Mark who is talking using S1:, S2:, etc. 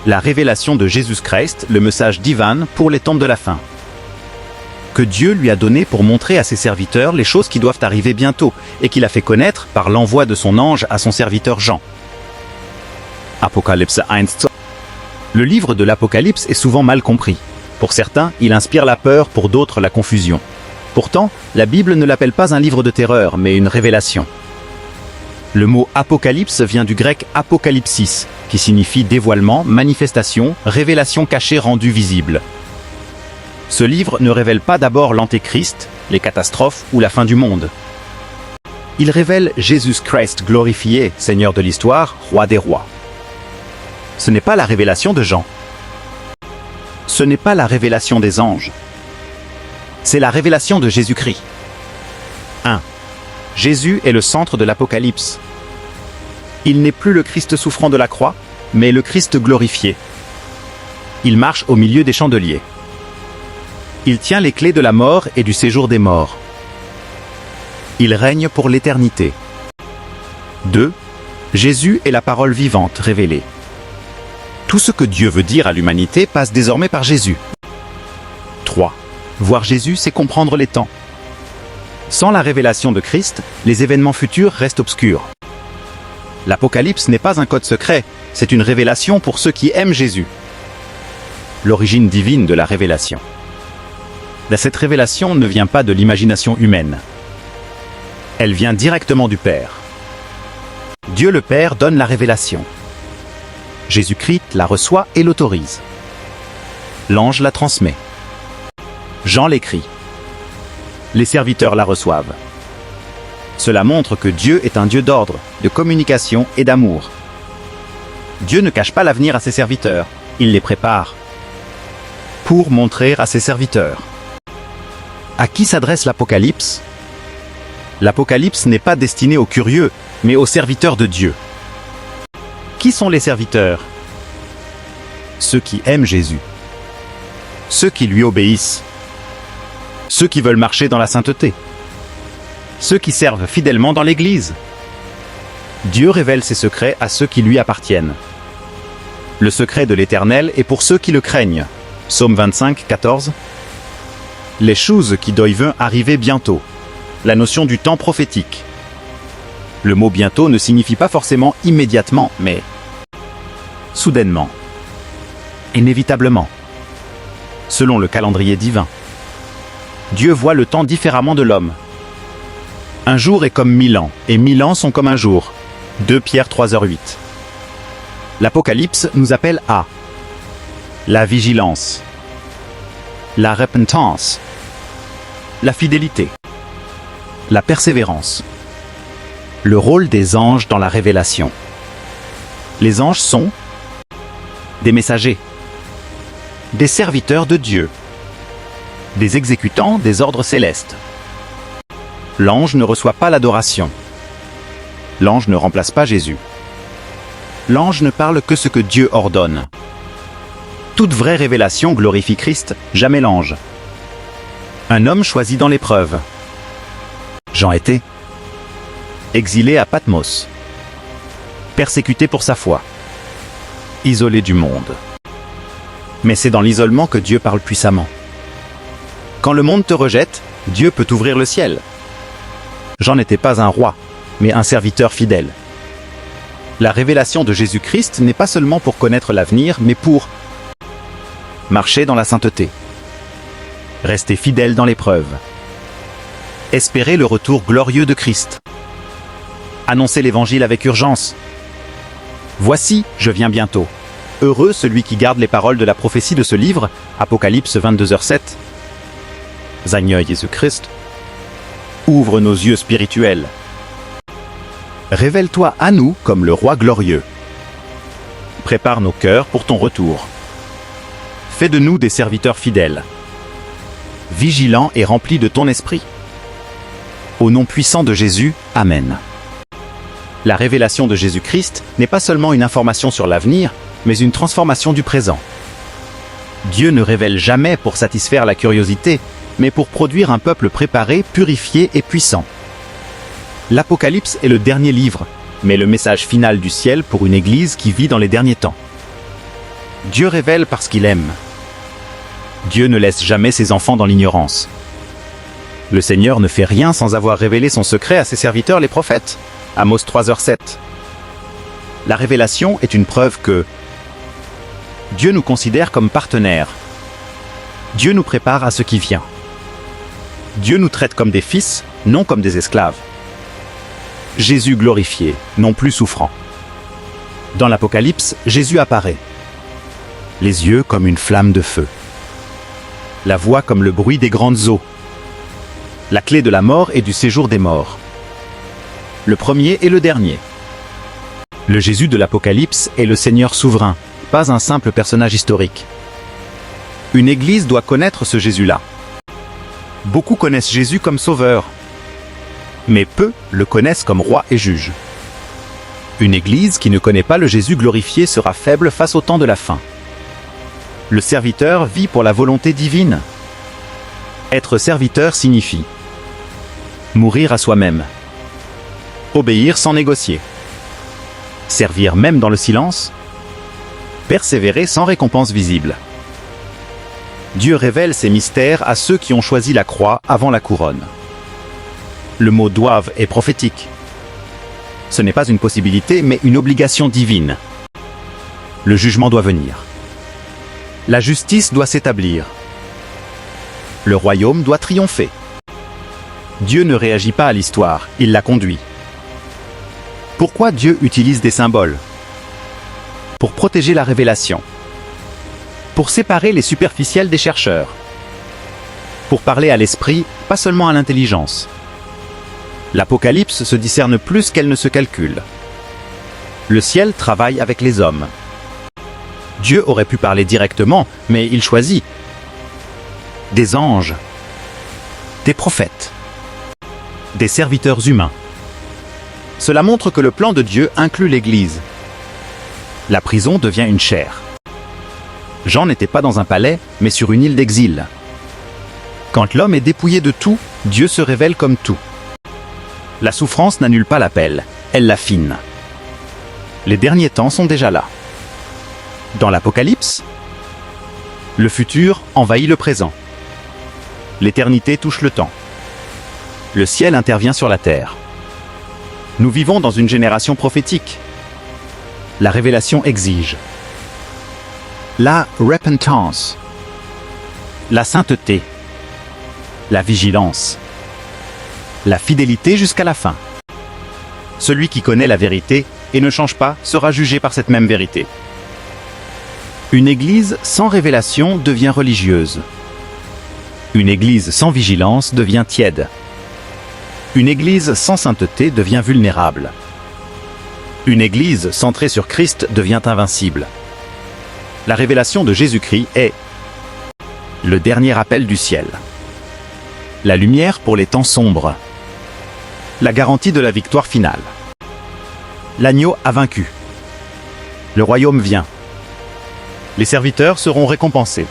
S1: La révélation de Jésus-Christ, le message divin pour les temps de la fin. Que Dieu lui a donné pour montrer à ses serviteurs les choses qui doivent arriver bientôt, et qu'il a fait connaître par l'envoi de son ange à son serviteur Jean. Apocalypse 1. Le livre de l'Apocalypse est souvent mal compris. Pour certains, il inspire la peur, pour d'autres la confusion. Pourtant, la Bible ne l'appelle pas un livre de terreur, mais une révélation. Le mot apocalypse vient du grec apokalypsis, qui signifie dévoilement, manifestation, révélation cachée rendue visible. Ce livre ne révèle pas d'abord l'Antéchrist, les catastrophes ou la fin du monde. Il révèle Jésus-Christ glorifié, Seigneur de l'histoire, Roi des rois. Ce n'est pas la révélation de Jean. Ce n'est pas la révélation des anges. C'est la révélation de Jésus-Christ. 1. Jésus est le centre de l'Apocalypse. Il n'est plus le Christ souffrant de la croix, mais le Christ glorifié. Il marche au milieu des chandeliers. Il tient les clés de la mort et du séjour des morts. Il règne pour l'éternité. 2. Jésus est la parole vivante révélée. Tout ce que Dieu veut dire à l'humanité passe désormais par Jésus. 3. Voir Jésus, c'est comprendre les temps. Sans la révélation de Christ, les événements futurs restent obscurs. L'Apocalypse n'est pas un code secret, c'est une révélation pour ceux qui aiment Jésus. L'origine divine de la révélation. Cette révélation ne vient pas de l'imagination humaine. Elle vient directement du Père. Dieu le Père donne la révélation. Jésus-Christ la reçoit et l'autorise. L'ange la transmet. Jean l'écrit. Les serviteurs la reçoivent. Cela montre que Dieu est un Dieu d'ordre, de communication et d'amour. Dieu ne cache pas l'avenir à ses serviteurs, il les prépare. Pour montrer à ses serviteurs. À qui s'adresse l'Apocalypse? L'Apocalypse n'est pas destiné aux curieux, mais aux serviteurs de Dieu. Qui sont les serviteurs? Ceux qui aiment Jésus. Ceux qui lui obéissent. Ceux qui veulent marcher dans la sainteté. Ceux qui servent fidèlement dans l'Église. Dieu révèle ses secrets à ceux qui lui appartiennent. Le secret de l'Éternel est pour ceux qui le craignent. Psaume 25, 14. Les choses qui doivent arriver bientôt. La notion du temps prophétique. Le mot bientôt ne signifie pas forcément immédiatement, mais soudainement. Inévitablement. Selon le calendrier divin. Dieu voit le temps différemment de l'homme. Un jour est comme 1000 ans, et 1000 ans sont comme un jour. 2 Pierre 3h08. L'Apocalypse nous appelle à la vigilance, la repentance, la fidélité, la persévérance. Le rôle des anges dans la révélation. Les anges sont des messagers, des serviteurs de Dieu, des exécutants des ordres célestes. L'ange ne reçoit pas l'adoration. L'ange ne remplace pas Jésus. L'ange ne parle que ce que Dieu ordonne. Toute vraie révélation glorifie Christ, jamais l'ange. Un homme choisi dans l'épreuve. Jean était exilé à Patmos, persécuté pour sa foi, isolé du monde. Mais c'est dans l'isolement que Dieu parle puissamment. Quand le monde te rejette, Dieu peut ouvrir le ciel. Jean n'était pas un roi, mais un serviteur fidèle. La révélation de Jésus-Christ n'est pas seulement pour connaître l'avenir, mais pour marcher dans la sainteté, rester fidèle dans l'épreuve, espérer le retour glorieux de Christ, annoncer l'évangile avec urgence. Voici, je viens bientôt. Heureux celui qui garde les paroles de la prophétie de ce livre, Apocalypse 22h7. Seigneur Jésus-Christ, ouvre nos yeux spirituels. Révèle-toi à nous comme le roi glorieux. Prépare nos cœurs pour ton retour. Fais de nous des serviteurs fidèles, vigilants et remplis de ton esprit. Au nom puissant de Jésus, Amen. La révélation de Jésus-Christ n'est pas seulement une information sur l'avenir, mais une transformation du présent. Dieu ne révèle jamais pour satisfaire la curiosité, mais pour produire un peuple préparé, purifié et puissant. L'Apocalypse est le dernier livre, mais le message final du ciel pour une Église qui vit dans les derniers temps. Dieu révèle parce qu'il aime. Dieu ne laisse jamais ses enfants dans l'ignorance. Le Seigneur ne fait rien sans avoir révélé son secret à ses serviteurs les prophètes. Amos 3h7. La révélation est une preuve que Dieu nous considère comme partenaires. Dieu nous prépare à ce qui vient. Dieu nous traite comme des fils, non comme des esclaves. Jésus glorifié, non plus souffrant. Dans l'Apocalypse, Jésus apparaît. Les yeux comme une flamme de feu. La voix comme le bruit des grandes eaux. La clé de la mort et du séjour des morts. Le premier et le dernier. Le Jésus de l'Apocalypse est le Seigneur souverain, pas un simple personnage historique. Une église doit connaître ce Jésus-là. Beaucoup connaissent Jésus comme sauveur, mais peu le connaissent comme roi et juge. Une église qui ne connaît pas le Jésus glorifié sera faible face au temps de la fin. Le serviteur vit pour la volonté divine. Être serviteur signifie mourir à soi-même, obéir sans négocier, servir même dans le silence, persévérer sans récompense visible. Dieu révèle ses mystères à ceux qui ont choisi la croix avant la couronne. Le mot « doivent » est prophétique. Ce n'est pas une possibilité, mais une obligation divine. Le jugement doit venir. La justice doit s'établir. Le royaume doit triompher. Dieu ne réagit pas à l'histoire, il la conduit. Pourquoi Dieu utilise des symboles? Pour protéger la révélation. Pour séparer les superficiels des chercheurs. Pour parler à l'esprit, pas seulement à l'intelligence. L'Apocalypse se discerne plus qu'elle ne se calcule. Le ciel travaille avec les hommes. Dieu aurait pu parler directement, mais il choisit des anges, des prophètes, des serviteurs humains. Cela montre que le plan de Dieu inclut l'Église. La prison devient une chair. Jean n'était pas dans un palais, mais sur une île d'exil. Quand l'homme est dépouillé de tout, Dieu se révèle comme tout. La souffrance n'annule pas l'appel, elle l'affine. Les derniers temps sont déjà là. Dans l'Apocalypse, le futur envahit le présent. L'éternité touche le temps. Le ciel intervient sur la terre. Nous vivons dans une génération prophétique. La révélation exige la repentance, la sainteté, la vigilance, la fidélité jusqu'à la fin. Celui qui connaît la vérité et ne change pas sera jugé par cette même vérité. Une église sans révélation devient religieuse. Une église sans vigilance devient tiède. Une église sans sainteté devient vulnérable. Une église centrée sur Christ devient invincible. La révélation de Jésus-Christ est le dernier appel du ciel. La lumière pour les temps sombres. La garantie de la victoire finale. L'agneau a vaincu. Le royaume vient. Les serviteurs seront récompensés.